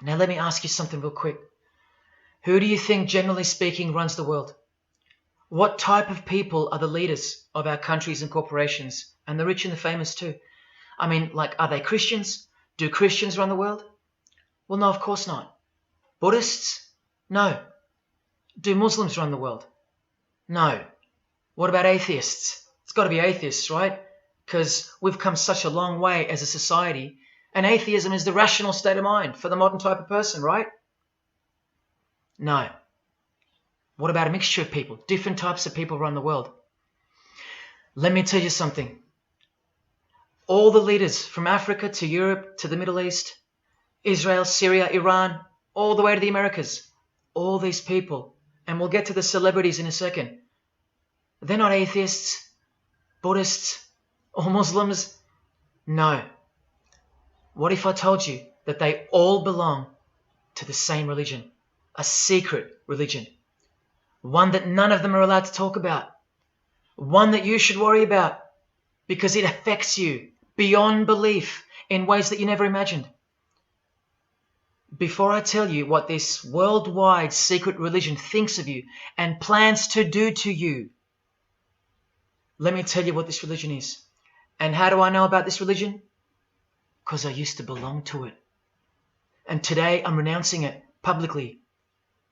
Now let me ask you something real quick. Who do you think, generally speaking, runs the world? What type of people are the leaders of our countries and corporations? And the rich and the famous too. I mean, like, are they Christians? Do Christians run the world? Well, no, of course not. Buddhists? No. Do Muslims run the world? No. What about atheists? It's got to be atheists, right? Because we've come such a long way as a society, and atheism is the rational state of mind for the modern type of person, right? No. What about a mixture of people? Different types of people run the world. Let me tell you something. All the leaders from Africa to Europe to the Middle East, Israel, Syria, Iran, all the way to the Americas, all these people, and we'll get to the celebrities in a second, they're not atheists, Buddhists, or Muslims. No. What if I told you that they all belong to the same religion, a secret religion, one that none of them are allowed to talk about, one that you should worry about because it affects you beyond belief in ways that you never imagined? Before I tell you what this worldwide secret religion thinks of you and plans to do to you, let me tell you what this religion is. And how do I know about this religion? Because I used to belong to it. And today I'm renouncing it publicly,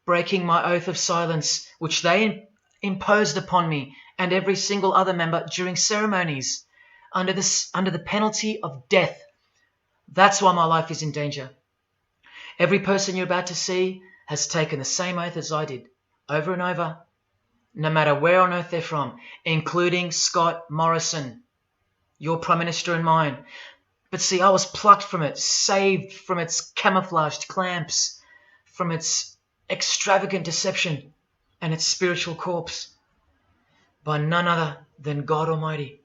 breaking my oath of silence, which they imposed upon me and every single other member during ceremonies under the penalty of death. That's why my life is in danger. Every person you're about to see has taken the same oath as I did, over and over, no matter where on earth they're from, including Scott Morrison, your Prime Minister and mine. But see, I was plucked from it, saved from its camouflaged clamps, from its extravagant deception and its spiritual corpse, by none other than God Almighty.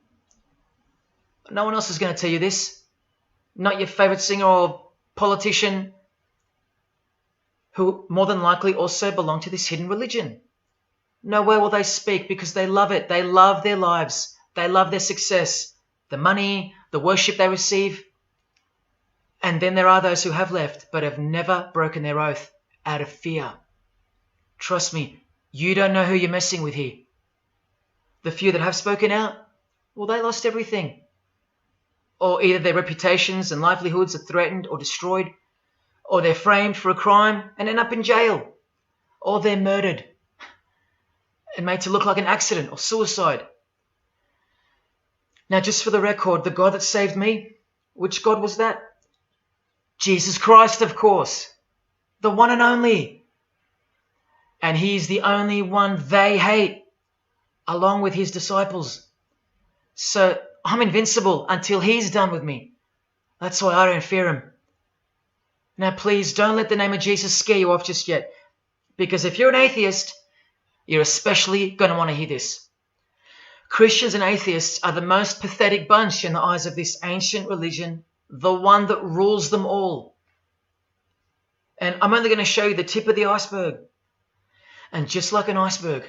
No one else is going to tell you this. Not your favorite singer or politician, who more than likely also belong to this hidden religion. Nowhere will they speak because they love it. They love their lives. They love their success, the money, the worship they receive. And then there are those who have left but have never broken their oath out of fear. Trust me, you don't know who you're messing with here. The few that have spoken out, well, they lost everything. Or either their reputations and livelihoods are threatened or destroyed, or they're framed for a crime and end up in jail, or they're murdered and made to look like an accident or suicide. Now, just for the record, the God that saved me, which God was that? Jesus Christ, of course, the one and only. And he's the only one they hate, along with his disciples. So I'm invincible until he's done with me. That's why I don't fear him. Now, please don't let the name of Jesus scare you off just yet, because if you're an atheist, you're especially going to want to hear this. Christians and atheists are the most pathetic bunch in the eyes of this ancient religion, the one that rules them all. And I'm only going to show you the tip of the iceberg. And just like an iceberg,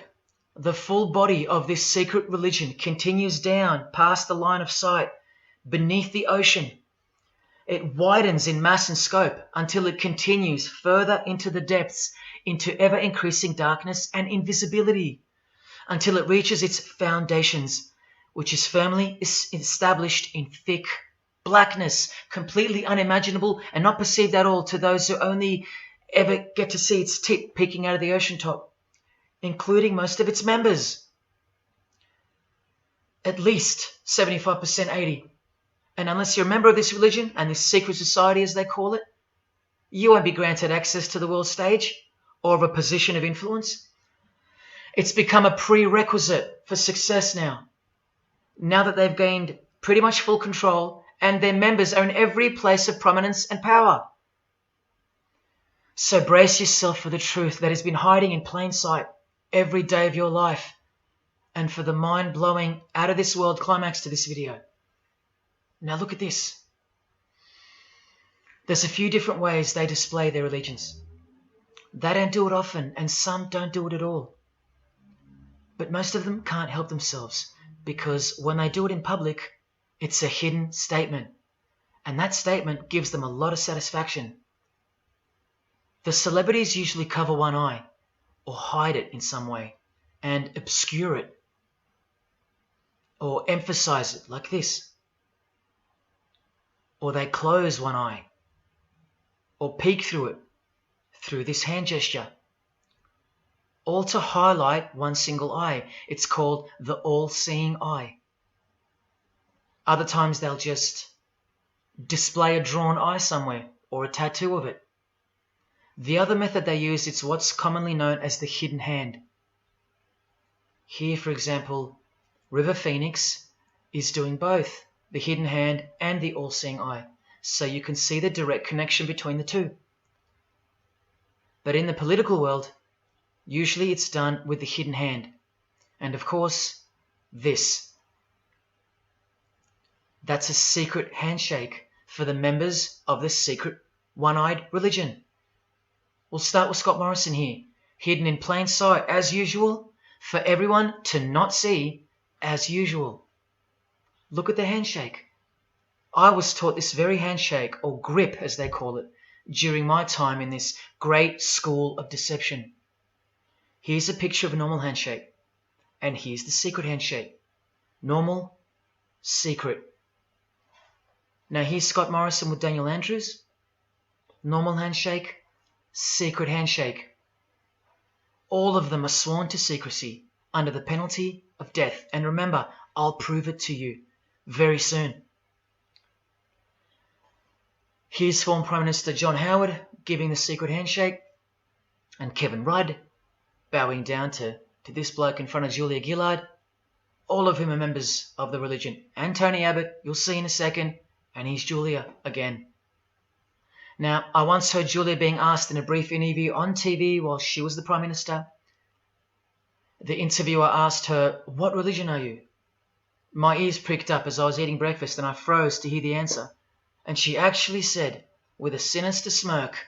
the full body of this secret religion continues down past the line of sight, beneath the ocean. It widens in mass and scope until it continues further into the depths, into ever-increasing darkness and invisibility, until it reaches its foundations, which is firmly established in thick blackness, completely unimaginable and not perceived at all to those who only ever get to see its tip peeking out of the ocean top, including most of its members. At least 75%, 80%. And unless you're a member of this religion and this secret society, as they call it, you won't be granted access to the world stage or of a position of influence. It's become a prerequisite for success now that they've gained pretty much full control and their members are in every place of prominence and power. So brace yourself for the truth that has been hiding in plain sight every day of your life, and for the mind-blowing, out-of-this-world climax to this video. Now look at this. There's a few different ways they display their allegiance. They don't do it often, and some don't do it at all. But most of them can't help themselves, because when they do it in public, it's a hidden statement. And that statement gives them a lot of satisfaction. The celebrities usually cover one eye or hide it in some way and obscure it or emphasize it like this. Or they close one eye or peek through it through this hand gesture, all to highlight one single eye. It's called the all-seeing eye. Other times they'll just display a drawn eye somewhere or a tattoo of it. The other method they use is what's commonly known as the hidden hand. Here, for example, River Phoenix is doing both the hidden hand and the all-seeing eye, so you can see the direct connection between the two. But in the political world, usually it's done with the hidden hand. And of course, this. That's a secret handshake for the members of the secret one-eyed religion. We'll start with Scott Morrison here, hidden in plain sight as usual, for everyone to not see as usual. Look at the handshake. I was taught this very handshake, or grip as they call it, during my time in this great school of deception. Here's a picture of a normal handshake, and here's the secret handshake. Normal, secret. Now here's Scott Morrison with Daniel Andrews. Normal handshake, secret handshake. All of them are sworn to secrecy under the penalty of death. And remember, I'll prove it to you very soon. Here's former Prime Minister John Howard giving the secret handshake, and Kevin Rudd bowing down to this bloke in front of Julia Gillard, all of whom are members of the religion. And Tony Abbott, you'll see in a second, and he's Julia again. Now, I once heard Julia being asked in a brief interview on TV while she was the Prime Minister. The interviewer asked her, "What religion are you?" My ears pricked up as I was eating breakfast and I froze to hear the answer. And she actually said, with a sinister smirk,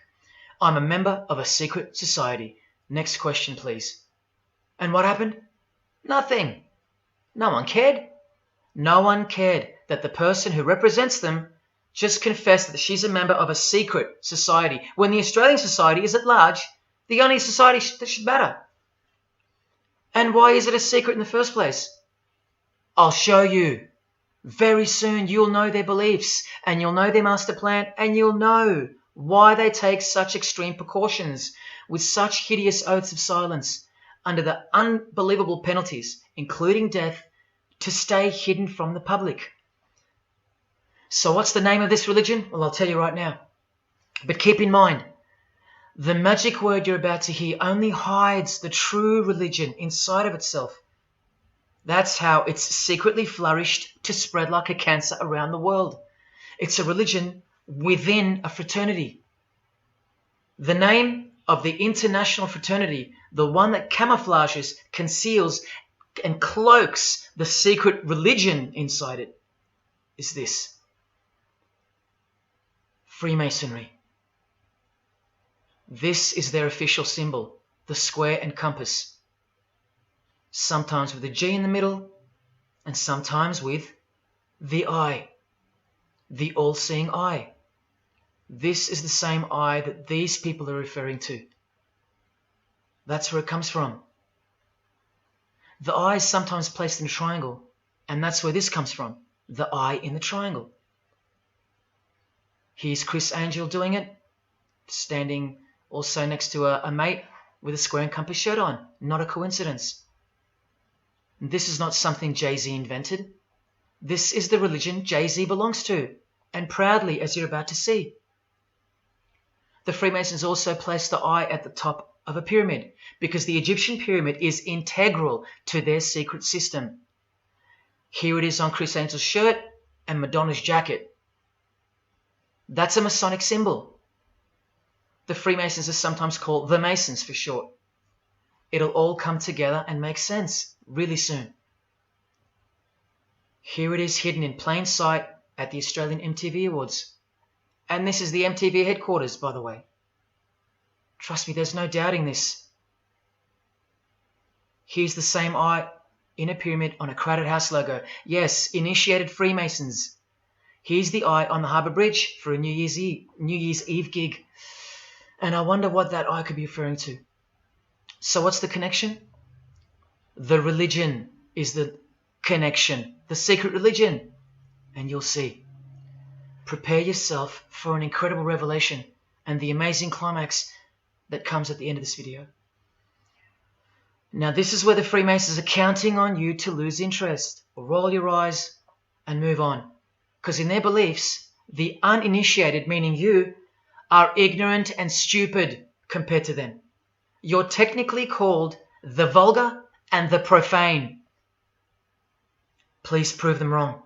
"I'm a member of a secret society. Next question, please." And what happened? Nothing. No one cared. No one cared that the person who represents them just confessed that she's a member of a secret society, when the Australian society is at large the only society that should matter. And why is it a secret in the first place? I'll show you. Very soon you'll know their beliefs, and you'll know their master plan, and you'll know why they take such extreme precautions with such hideous oaths of silence under the unbelievable penalties, including death, to stay hidden from the public. So what's the name of this religion? Well, I'll tell you right now. But keep in mind, the magic word you're about to hear only hides the true religion inside of itself. That's how it's secretly flourished to spread like a cancer around the world. It's a religion within a fraternity. The name of the international fraternity, the one that camouflages, conceals, and cloaks the secret religion inside it, is this: Freemasonry. This is their official symbol, the square and compass. Sometimes with a G in the middle, and sometimes with the eye, the all-seeing eye. This is the same eye that these people are referring to. That's where it comes from. The eye is sometimes placed in a triangle, and that's where this comes from, the eye in the triangle. Here's Chris Angel doing it, standing also next to a mate with a square and compass shirt on. Not a coincidence. This is not something Jay-Z invented. This is the religion Jay-Z belongs to, and proudly, as you're about to see. The Freemasons also place the eye at the top of a pyramid, because the Egyptian pyramid is integral to their secret system. Here it is on Chris Angel's shirt and Madonna's jacket. That's a Masonic symbol. The Freemasons are sometimes called the Masons for short. It'll all come together and make sense really soon. Here it is hidden in plain sight at the Australian MTV Awards. And this is the MTV headquarters, by the way. Trust me, there's no doubting this. Here's the same eye in a pyramid on a Crowded House logo. Yes, initiated Freemasons. Here's the eye on the Harbour Bridge for a New Year's Eve gig. And I wonder what that I could be referring to. So what's the connection? The religion is the connection, the secret religion. And you'll see. Prepare yourself for an incredible revelation and the amazing climax that comes at the end of this video. Now this is where the Freemasons are counting on you to lose interest, or roll your eyes and move on. Because in their beliefs, the uninitiated, meaning you, are ignorant and stupid compared to them. You're technically called the vulgar and the profane. Please prove them wrong.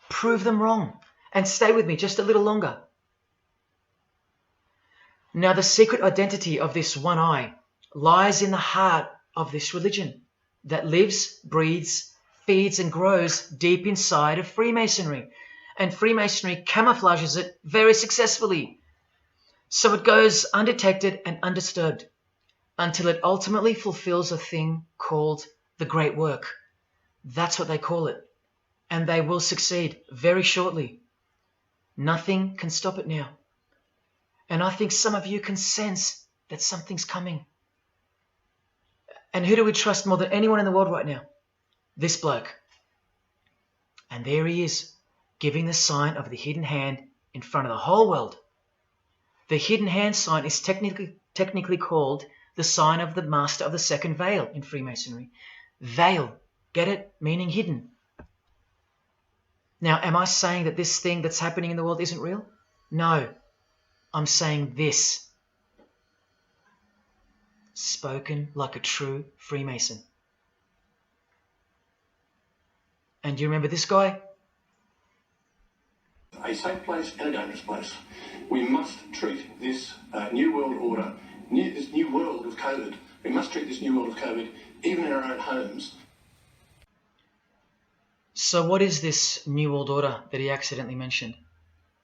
Prove them wrong. And stay with me just a little longer. Now the secret identity of this one eye lies in the heart of this religion that lives, breathes, feeds and grows deep inside of Freemasonry. And Freemasonry camouflages it very successfully. So it goes undetected and undisturbed until it ultimately fulfills a thing called the great work. That's what they call it. And they will succeed very shortly. Nothing can stop it now. And I think some of you can sense that something's coming. And who do we trust more than anyone in the world right now? This bloke. And there he is, giving the sign of the hidden hand in front of the whole world. The hidden hand sign is technically called the sign of the master of the second veil in Freemasonry. Veil, get it? Meaning hidden. Now, am I saying that this thing that's happening in the world isn't real? No, I'm saying this. Spoken like a true Freemason. And you remember this guy? A safe place and a dangerous place. We must treat this new world order, this new world of COVID, we must treat this new world of COVID even in our own homes. So what is this New World Order that he accidentally mentioned?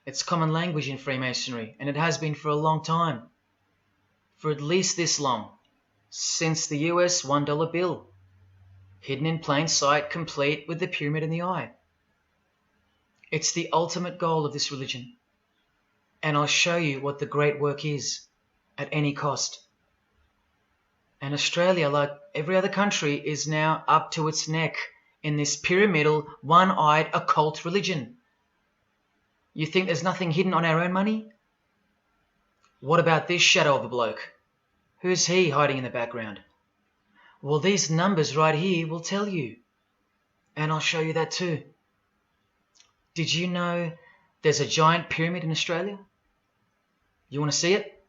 It's common language in Freemasonry, and it has been for a long time. For at least this long. Since the US $1 bill. Hidden in plain sight, complete with the pyramid in the eye. It's the ultimate goal of this religion. And I'll show you what the great work is, at any cost. And Australia, like every other country, is now up to its neck in this pyramidal, one-eyed occult religion. You think there's nothing hidden on our own money? What about this shadow of a bloke? Who's he hiding in the background? Well, these numbers right here will tell you. And I'll show you that too. Did you know there's a giant pyramid in Australia? You want to see it?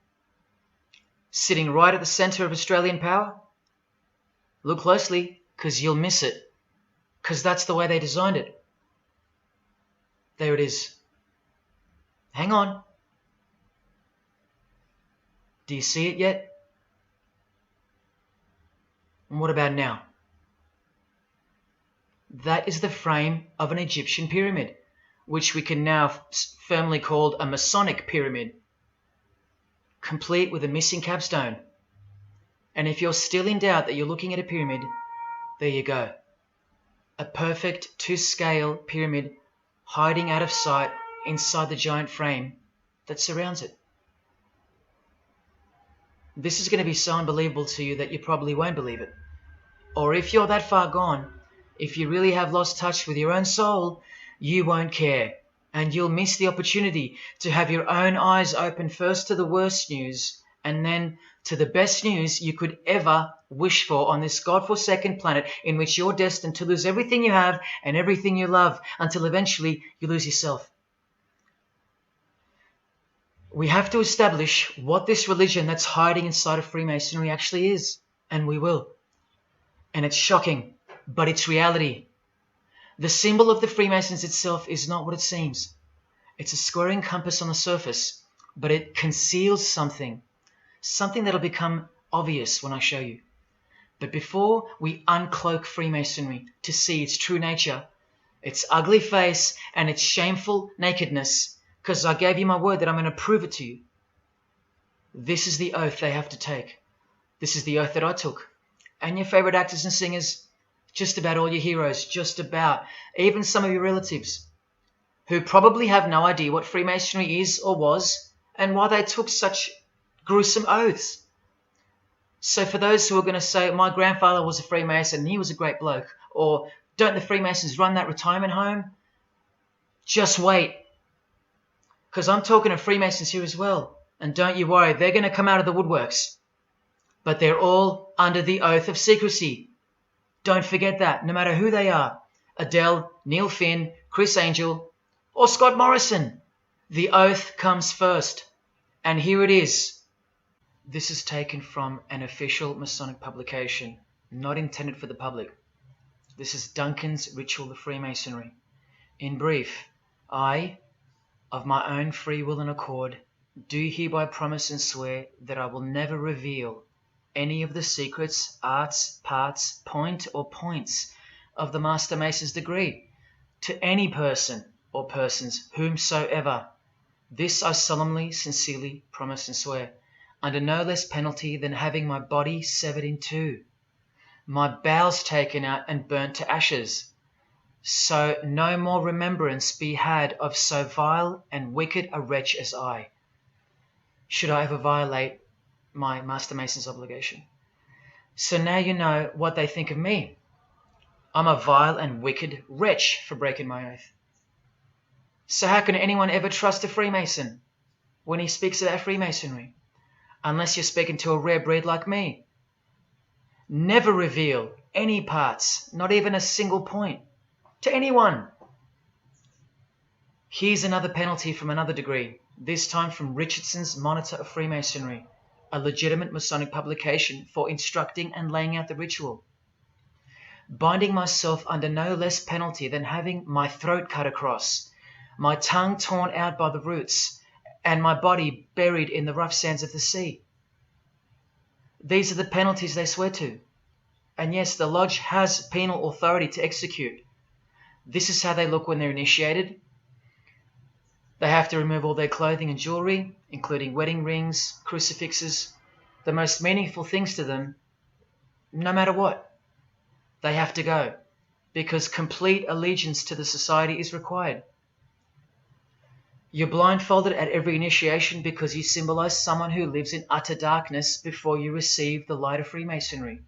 Sitting right at the centre of Australian power? Look closely, because you'll miss it. Because that's the way they designed it. There it is. Hang on. Do you see it yet? And what about now? That is the frame of an Egyptian pyramid, which we can now firmly call a Masonic pyramid, complete with a missing capstone. And if you're still in doubt that you're looking at a pyramid, there you go. A perfect to-scale pyramid hiding out of sight inside the giant frame that surrounds it. This is going to be so unbelievable to you that you probably won't believe it. Or if you're that far gone, if you really have lost touch with your own soul, you won't care. And you'll miss the opportunity to have your own eyes open first to the worst news and then to the best news you could ever wish for on this God-forsaken planet in which you're destined to lose everything you have and everything you love until eventually you lose yourself. We have to establish what this religion that's hiding inside of Freemasonry actually is, and we will. And it's shocking, but it's reality. The symbol of the Freemasons itself is not what it seems. It's a squaring compass on the surface, but it conceals something that'll become obvious when I show you. But before we uncloak Freemasonry to see its true nature, its ugly face and its shameful nakedness, because I gave you my word that I'm going to prove it to you. This is the oath they have to take. This is the oath that I took. And your favorite actors and singers, just about all your heroes, just about, even some of your relatives, who probably have no idea what Freemasonry is or was, and why they took such gruesome oaths. So for those who are going to say, my grandfather was a Freemason and he was a great bloke, or don't the Freemasons run that retirement home? Just wait. Because I'm talking to Freemasons here as well. And don't you worry, they're going to come out of the woodworks. But they're all under the oath of secrecy. Don't forget that, no matter who they are. Adele, Neil Finn, Chris Angel, or Scott Morrison. The oath comes first. And here it is. This is taken from an official Masonic publication, not intended for the public. This is Duncan's Ritual of Freemasonry. In brief, I, of my own free will and accord, do hereby promise and swear that I will never reveal any of the secrets, arts, parts, point or points of the Master Mason's degree to any person or persons whomsoever. This I solemnly, sincerely promise and swear, under no less penalty than having my body severed in two, my bowels taken out and burnt to ashes, so no more remembrance be had of so vile and wicked a wretch as I, should I ever violate my Master Mason's obligation. So now you know what they think of me. I'm a vile and wicked wretch for breaking my oath. So how can anyone ever trust a Freemason when he speaks about Freemasonry? Unless you're speaking to a rare breed like me. Never reveal any parts, not even a single point, to anyone. Here's another penalty from another degree, this time from Richardson's Monitor of Freemasonry, a legitimate Masonic publication for instructing and laying out the ritual. Binding myself under no less penalty than having my throat cut across, my tongue torn out by the roots, and my body buried in the rough sands of the sea. These are the penalties they swear to. And yes, the lodge has penal authority to execute. This is how they look when they're initiated. They have to remove all their clothing and jewelry, including wedding rings, crucifixes, the most meaningful things to them, no matter what. They have to go, because complete allegiance to the society is required. You're blindfolded at every initiation because you symbolize someone who lives in utter darkness before you receive the light of Freemasonry.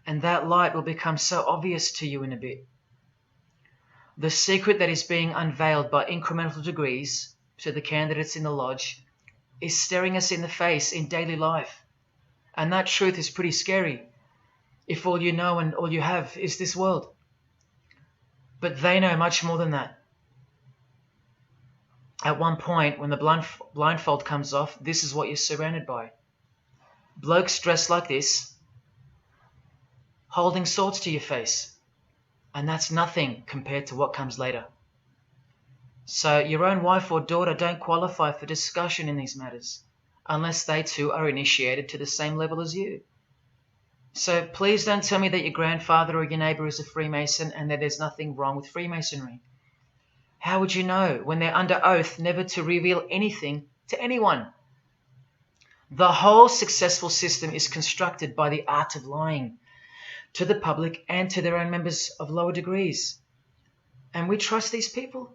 And that light will become so obvious to you in a bit. The secret that is being unveiled by incremental degrees to the candidates in the lodge is staring us in the face in daily life. And that truth is pretty scary if all you know and all you have is this world. But they know much more than that. At one point, when the blindfold comes off, this is what you're surrounded by. Blokes dressed like this, holding swords to your face. And that's nothing compared to what comes later. So your own wife or daughter don't qualify for discussion in these matters, unless they too are initiated to the same level as you. So please don't tell me that your grandfather or your neighbour is a Freemason and that there's nothing wrong with Freemasonry. How would you know when they're under oath never to reveal anything to anyone? The whole successful system is constructed by the art of lying to the public and to their own members of lower degrees. And we trust these people?